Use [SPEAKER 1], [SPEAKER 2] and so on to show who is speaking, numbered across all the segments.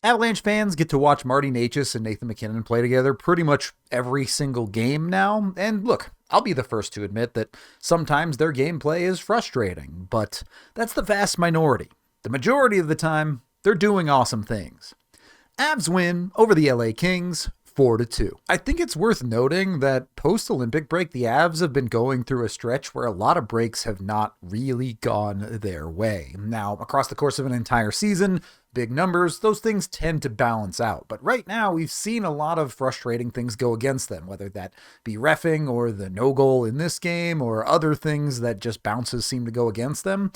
[SPEAKER 1] Avalanche fans get to watch Marty Necas and Nathan MacKinnon play together pretty much every single game now, and look, I'll be the first to admit that sometimes their gameplay is frustrating, but that's the vast minority. The majority of the time, they're doing awesome things. Avs win over the LA Kings 4-2. I think it's worth noting that post-Olympic break, the Avs have been going through a stretch where a lot of breaks have not really gone their way. Now, across the course of an entire season, big numbers, those things tend to balance out. But right now, we've seen a lot of frustrating things go against them, whether that be reffing or the no goal in this game or other things that just bounces seem to go against them.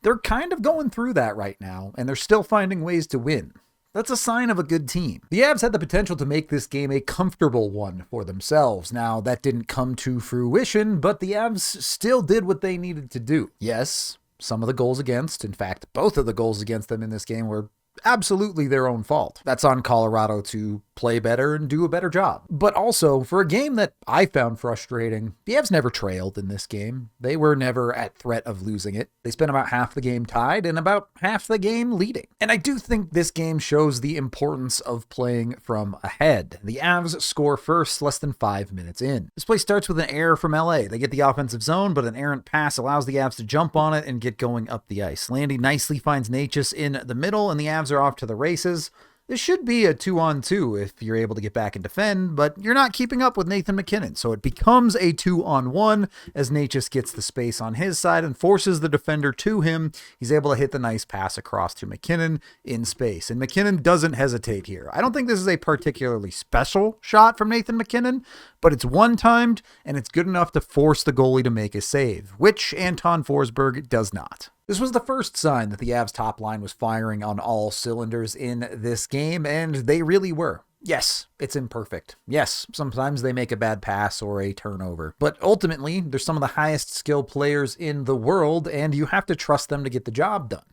[SPEAKER 1] They're kind of going through that right now, and they're still finding ways to win. That's a sign of a good team. The Avs had the potential to make this game a comfortable one for themselves. Now, that didn't come to fruition, but the Avs still did what they needed to do. Yes, some of the goals against, in fact, both of the goals against them in this game were absolutely their own fault. That's on Colorado to play better and do a better job. But also, for a game that I found frustrating, the Avs never trailed in this game. They were never at threat of losing it. They spent about half the game tied and about half the game leading. And I do think this game shows the importance of playing from ahead. The Avs score first less than 5 minutes in. This play starts with an error from LA. They get the offensive zone, but an errant pass allows the Avs to jump on it and get going up the ice. Landy nicely finds Necas in the middle, and the Avs are off to the races. This should be a 2-on-2 if you're able to get back and defend, but you're not keeping up with Nathan MacKinnon, so it becomes a 2-on-1 as Necas gets the space on his side and forces the defender to him. He's able to hit the nice pass across to MacKinnon in space, and MacKinnon doesn't hesitate here. I don't think this is a particularly special shot from Nathan MacKinnon, but it's one-timed, and it's good enough to force the goalie to make a save, which Anton Forsberg does not. This was the first sign that the Avs top line was firing on all cylinders in this game, and they really were. Yes, it's imperfect. Yes, sometimes they make a bad pass or a turnover. But ultimately, they're some of the highest skilled players in the world, and you have to trust them to get the job done.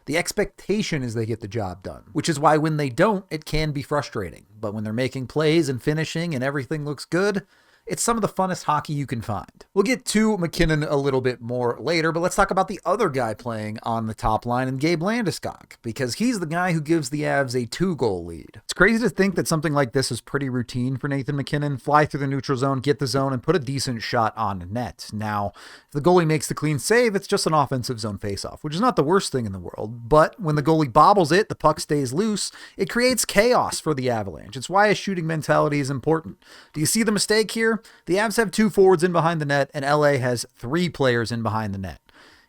[SPEAKER 1] The expectation is they get the job done, which is why when they don't, it can be frustrating. But when they're making plays and finishing and everything looks good, it's some of the funnest hockey you can find. We'll get to MacKinnon a little bit more later, but let's talk about the other guy playing on the top line, and Gabe Landeskog, because he's the guy who gives the Avs a 2-goal lead. It's crazy to think that something like this is pretty routine for Nathan MacKinnon. Fly through the neutral zone, get the zone, and put a decent shot on net. Now, if the goalie makes the clean save, it's just an offensive zone faceoff, which is not the worst thing in the world, but when the goalie bobbles it, the puck stays loose, it creates chaos for the Avalanche. It's why a shooting mentality is important. Do you see the mistake here? The Avs have 2 forwards in behind the net, and LA has 3 players in behind the net.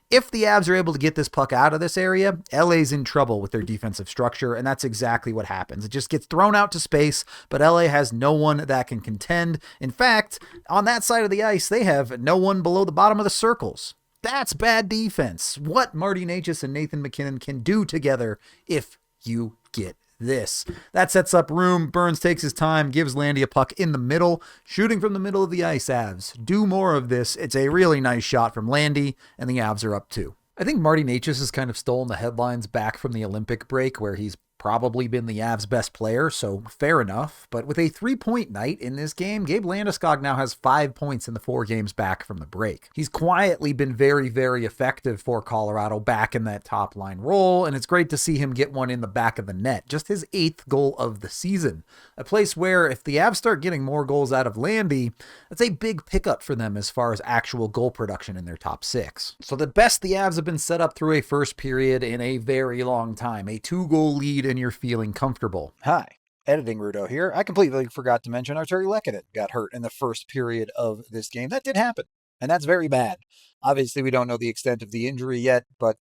[SPEAKER 1] If the Avs are able to get this puck out of this area, LA's in trouble with their defensive structure, and that's exactly what happens. It just gets thrown out to space, but LA has no one that can contend. In fact, on that side of the ice, they have no one below the bottom of the circles. That's bad defense. What Marty Necas and Nathan MacKinnon can do together if you get this. That sets up room. Burns takes his time, gives Landy a puck in the middle, shooting from the middle of the ice. Avs do more of this. It's a really nice shot from Landy, and the Avs are up 2. I think Marty Necas has kind of stolen the headlines back from the Olympic break, where he's probably been the Avs' best player, so fair enough. But with a 3-point night in this game, Gabe Landeskog now has 5 points in the 4 games back from the break. He's quietly been very, very effective for Colorado back in that top line role, and it's great to see him get one in the back of the net. Just his 8th goal of the season. A place where if the Avs start getting more goals out of Landy, that's a big pickup for them as far as actual goal production in their top 6. So the best the Avs have been set up through a first period in a very long time. A 2-goal lead and you're feeling comfortable. Hi, Editing Rudo here. I completely forgot to mention Arturi Lehkonen got hurt in the first period of this game. That did happen, and that's very bad. Obviously, we don't know the extent of the injury yet, but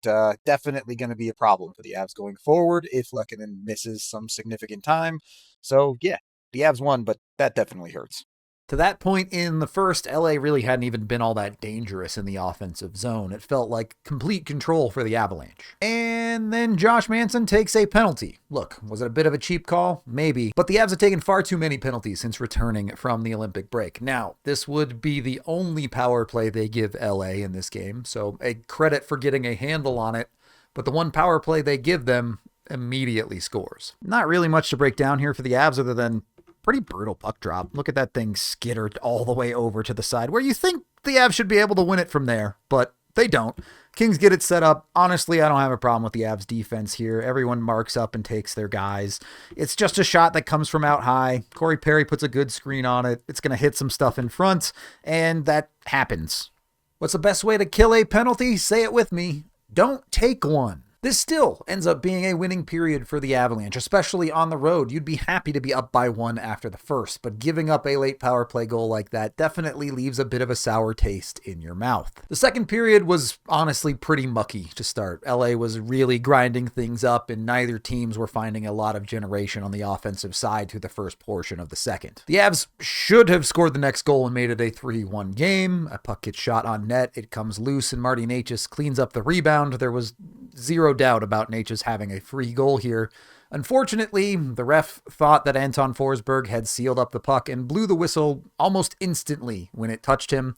[SPEAKER 1] definitely going to be a problem for the Avs going forward if Lehkonen misses some significant time. So, yeah, the Avs won, but that definitely hurts. To that point in the first, LA really hadn't even been all that dangerous in the offensive zone. It felt like complete control for the Avalanche. And then Josh Manson takes a penalty. Look, was it a bit of a cheap call? Maybe. But the Avs have taken far too many penalties since returning from the Olympic break. Now, this would be the only power play they give LA in this game, so a credit for getting a handle on it. But the one power play they give them immediately scores. Not really much to break down here for the Avs other than pretty brutal puck drop. Look at that thing skittered all the way over to the side where you think the Avs should be able to win it from there, but They don't. Kings get it set up. Honestly, I don't have a problem with the Avs defense here. Everyone marks up and takes their guys. It's just a shot that comes from out high. Corey Perry puts a good screen on it. It's going to hit some stuff in front, and that happens. What's the best way to kill a penalty? Say it with me. Don't take one. This still ends up being a winning period for the Avalanche, especially on the road. You'd be happy to be up by one after the first, but giving up a late power play goal like that definitely leaves a bit of a sour taste in your mouth. The second period was honestly pretty mucky to start. LA was really grinding things up, and neither teams were finding a lot of generation on the offensive side through the first portion of the second. The Avs should have scored the next goal and made it a 3-1 game. A puck gets shot on net, it comes loose, and Marty Necas cleans up the rebound. There was zero doubt about Necas having a free goal here. Unfortunately, the ref thought that Anton Forsberg had sealed up the puck and blew the whistle almost instantly when it touched him.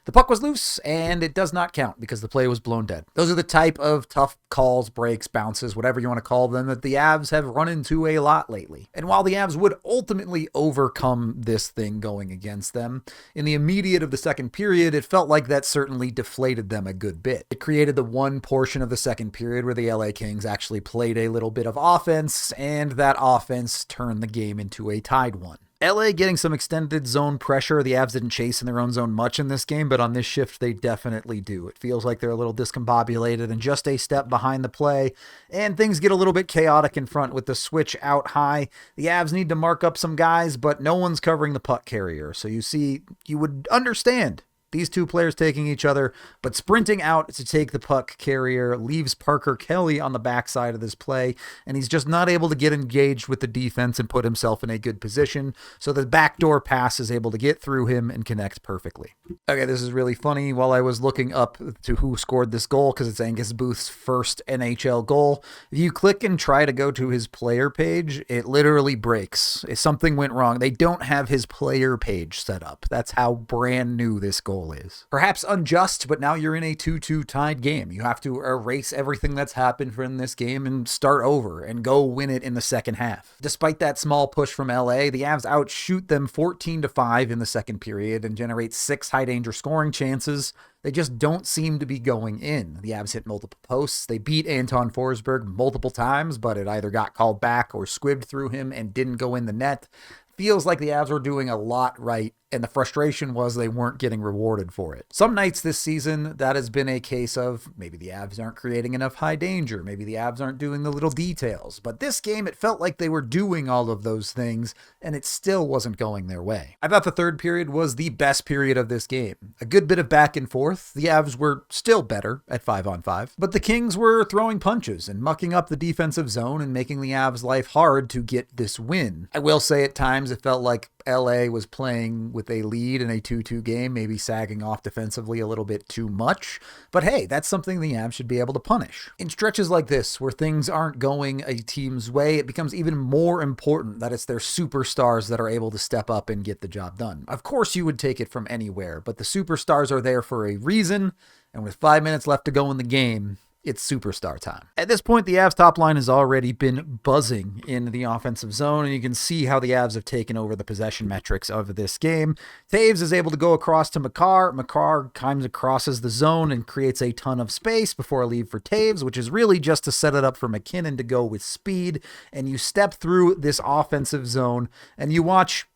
[SPEAKER 1] The puck was loose, and it does not count because the play was blown dead. Those are the type of tough calls, breaks, bounces, whatever you want to call them, that the Avs have run into a lot lately. And while the Avs would ultimately overcome this thing going against them, in the immediate of the second period, it felt like that certainly deflated them a good bit. It created the one portion of the second period where the LA Kings actually played a little bit of offense, and that offense turned the game into a tied one. LA getting some extended zone pressure. The Avs didn't chase in their own zone much in this game, but on this shift, they definitely do. It feels like they're a little discombobulated and just a step behind the play, and things get a little bit chaotic in front with the switch out high. The Avs need to mark up some guys, but no one's covering the puck carrier. So you would understand these two players taking each other, but sprinting out to take the puck carrier leaves Parker Kelly on the backside of this play, and he's just not able to get engaged with the defense and put himself in a good position, so the backdoor pass is able to get through him and connect perfectly. Okay, this is really funny. While I was looking up to who scored this goal, because it's Angus Booth's first NHL goal, if you click and try to go to his player page, it literally breaks. If something went wrong, they don't have his player page set up. That's how brand new this goal is. Perhaps unjust, but now you're in a 2-2 tied game. You have to erase everything that's happened from this game and start over and go win it in the second half. Despite that small push from LA, the Avs outshoot them 14-5 in the second period and generate 6 high danger scoring chances. They just don't seem to be going in. The Avs hit multiple posts. They beat Anton Forsberg multiple times, but it either got called back or squibbed through him and didn't go in the net. Feels like the Avs were doing a lot right, and the frustration was they weren't getting rewarded for it. Some nights this season, that has been a case of maybe the Avs aren't creating enough high danger, maybe the Avs aren't doing the little details, but this game, it felt like they were doing all of those things, and it still wasn't going their way. I thought the third period was the best period of this game. A good bit of back and forth. The Avs were still better at 5-on-5, but the Kings were throwing punches and mucking up the defensive zone and making the Avs' life hard to get this win. I will say at times it felt like LA was playing with a lead in a 2-2 game, maybe sagging off defensively a little bit too much. But hey, that's something the Avs should be able to punish. In stretches like this, where things aren't going a team's way, it becomes even more important that it's their superstars that are able to step up and get the job done. Of course, you would take it from anywhere, but the superstars are there for a reason, and with 5 minutes left to go in the game, it's superstar time. At this point, the Avs top line has already been buzzing in the offensive zone, and you can see how the Avs have taken over the possession metrics of this game. Taves is able to go across to Makar. Makar kind of crosses the zone and creates a ton of space before a lead for Taves, which is really just to set it up for MacKinnon to go with speed. And you step through this offensive zone, and you watch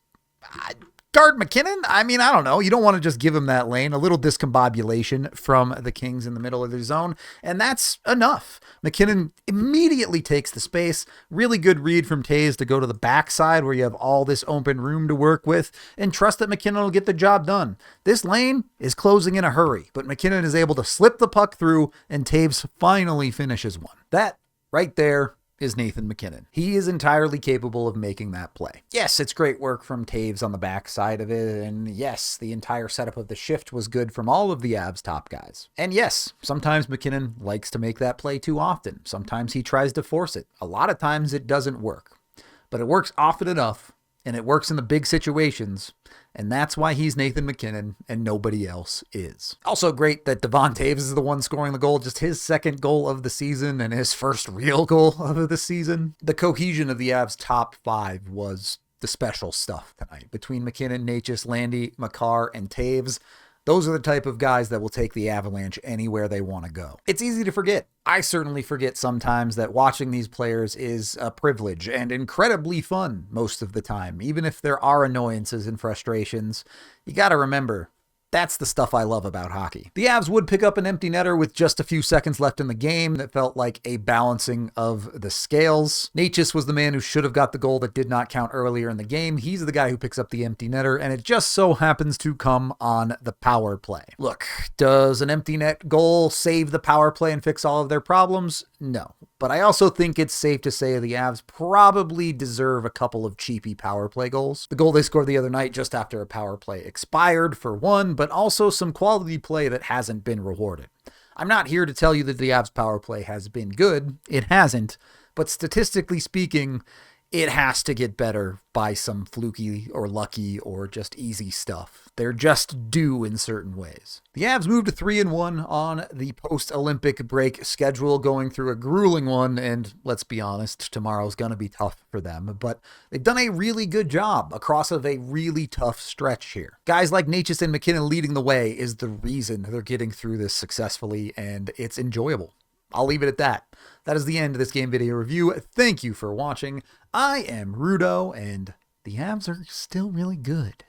[SPEAKER 1] guard MacKinnon? I mean, I don't know. You don't want to just give him that lane. A little discombobulation from the Kings in the middle of their zone, and that's enough. MacKinnon immediately takes the space. Really good read from Taves to go to the backside where you have all this open room to work with, and trust that MacKinnon will get the job done. This lane is closing in a hurry, but MacKinnon is able to slip the puck through, and Taves finally finishes one. That right there is Nathan MacKinnon. He is entirely capable of making that play. Yes, it's great work from Taves on the backside of it, and yes, the entire setup of the shift was good from all of the Avs top guys. And yes, sometimes MacKinnon likes to make that play too often. Sometimes he tries to force it. A lot of times it doesn't work, but it works often enough, and it works in the big situations, and that's why he's Nathan MacKinnon and nobody else is. Also great that Devon Taves is the one scoring the goal, just his second goal of the season and his first real goal of the season. The cohesion of the Avs top 5 was the special stuff tonight. Between MacKinnon, Necas, Landy, Makar, and Taves, Those are the type of guys that will take the Avalanche anywhere they want to go. It's easy to forget. I certainly forget sometimes that watching these players is a privilege and incredibly fun most of the time. Even if there are annoyances and frustrations, you got to remember, that's the stuff I love about hockey. The Avs would pick up an empty netter with just a few seconds left in the game that felt like a balancing of the scales. Necas was the man who should have got the goal that did not count earlier in the game. He's the guy who picks up the empty netter, and it just so happens to come on the power play. Look, does an empty net goal save the power play and fix all of their problems? No. But I also think it's safe to say the Avs probably deserve a couple of cheapy power play goals. The goal they scored the other night just after a power play expired, for one, but also some quality play that hasn't been rewarded. I'm not here to tell you that the Avs power play has been good. It hasn't. But statistically speaking, it has to get better by some fluky or lucky or just easy stuff. They're just due in certain ways. The Avs moved to 3-1 on the post-Olympic break schedule, going through a grueling one, and let's be honest, tomorrow's going to be tough for them, but they've done a really good job across of a really tough stretch here. Guys like Necas and MacKinnon leading the way is the reason they're getting through this successfully, and it's enjoyable. I'll leave it at that. That is the end of this game video review. Thank you for watching. I am Rudo, and the Avs are still really good.